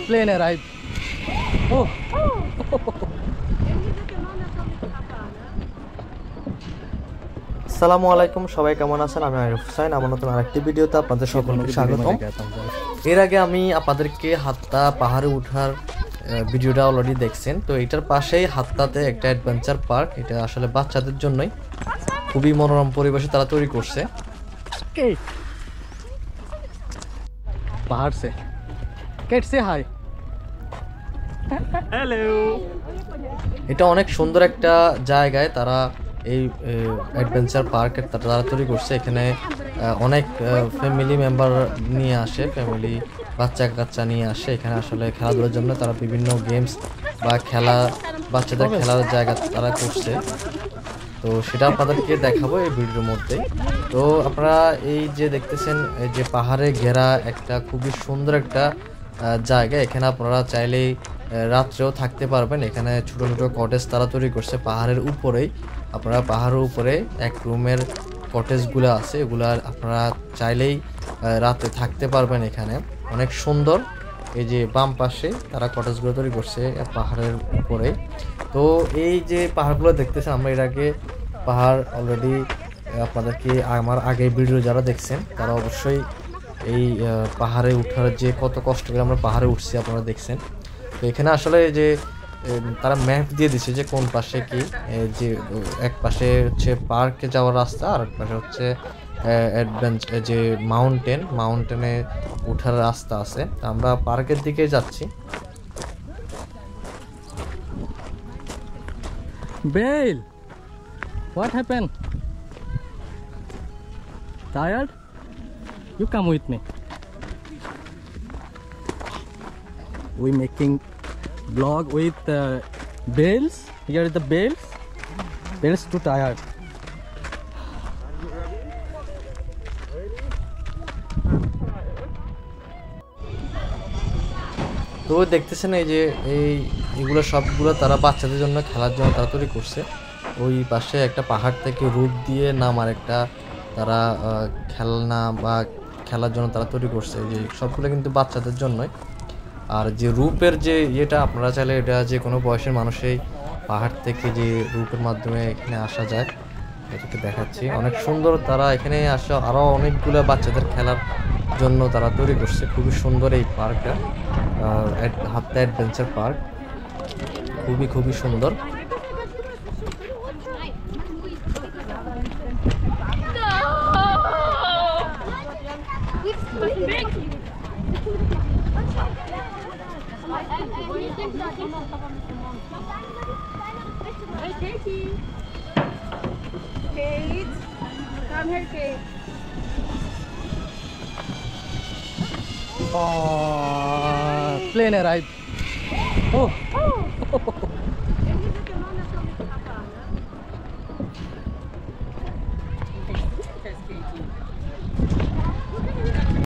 Plane arrived. Oh. আসসালামু আলাইকুম, সবাই কেমন আছেন? আমি আরিফ হোসেন। আমার নতুন আরেকটি ভিডিওতে আপনাদের সকলকে স্বাগতম। এর আগে আমি আপনাদেরকে হাত্তা পাহাড়ে ওঠার ভিডিওটা অলরেডি দেখছেন। তো এটার পাশেই হাত্তাতে একটা অ্যাডভেঞ্চার পার্ক, এটা আসলে বাচ্চাদের জন্যই খুবই মনোরম পরিবেশে তারা তৈরি করছে। पहाड़ से कैट से हाय हेलो। এটা অনেক সুন্দর একটা জায়গায় তারা এই অ্যাডভেঞ্চার পার্কের তারা তৈরি করছে। এখানে অনেক ফ্যামিলি মেম্বার নিয়ে আসে, ফ্যামিলি বাচ্চা কাচ্চা নিয়ে আসে এখানে আসলে খেলাধুলার জন্য। তারা বিভিন্ন গেমস বা খেলা, বাচ্চাদের খেলার জায়গা তারা করছে। তো সেটা আপনাদেরকে দেখাবো এই ভিডিওর মধ্যে। তো আপনারা এই যে দেখতেছেন, এই যে পাহাড়ে ঘেরা একটা খুবই সুন্দর একটা জায়গা। এখানে আপনারা চাইলেই রাত্রেও থাকতে পারবেন। এখানে ছোট ছোট কটেজ তারা তৈরি করছে পাহাড়ের উপরেই। আপনারা পাহাড়ের উপরে এক রুমের কটেজগুলো আছে, এগুলা আপনারা চাইলেই রাতে থাকতে পারবেন। এখানে অনেক সুন্দর, এই যে বাম পাশে তারা কটেজগুলো তৈরি করছে পাহাড়ের উপরে। তো এই যে পাহাড়গুলো দেখতেছেন, আমরা এর আগে পাহাড় অলরেডি আপনাদেরকে আমার আগে ভিডিও যারা দেখছেন তারা অবশ্যই এই পাহাড়ে ওঠার যে কত কষ্ট করে আমরা পাহাড়ে উঠছি আপনারা দেখছেন। তো এখানে আসলে যে তারা ম্যাপ দিয়ে দিচ্ছে যে কোন পাশে কি, যে এক পাশে হচ্ছে পার্কে যাওয়ার রাস্তা, আর এক পাশে হচ্ছে অ্যাডভেঞ্চার যে মাউন্টেনে ওঠার রাস্তা আছে। আমরা পার্কের দিকে যাচ্ছি। Bail, what happened? Tired? You come with me. We making vlog with Bales. Here is the Bales. Bales too tired. তো দেখতেছেন এই যে এইগুলো সবগুলো তারা বাচ্চাদের জন্য খেলার জন্য তারা তৈরি করছে। ওই পাশে একটা পাহাড় থেকে রূপ দিয়ে নামার একটা তারা খেলনা বা খেলার জন্য তারা তৈরি করছে। যে সবগুলো কিন্তু বাচ্চাদের জন্যই। আর যে রূপের যে ইয়েটা আপনারা চাইলে এটা যে কোনো বয়সের মানুষই পাহাড় থেকে যে রূপের মাধ্যমে এখানে আসা যায়, এটাকে দেখাচ্ছি। অনেক সুন্দর, তারা এখানে আসা আরও অনেকগুলো বাচ্চাদের খেলার জন্য তারা তৈরি করছে। খুবই সুন্দর এই পার্কটা, হাত্তা অ্যাডভেঞ্চার পার্ক, খুবই সুন্দর। Kate, come here, Kate. Plane arrived. Oh.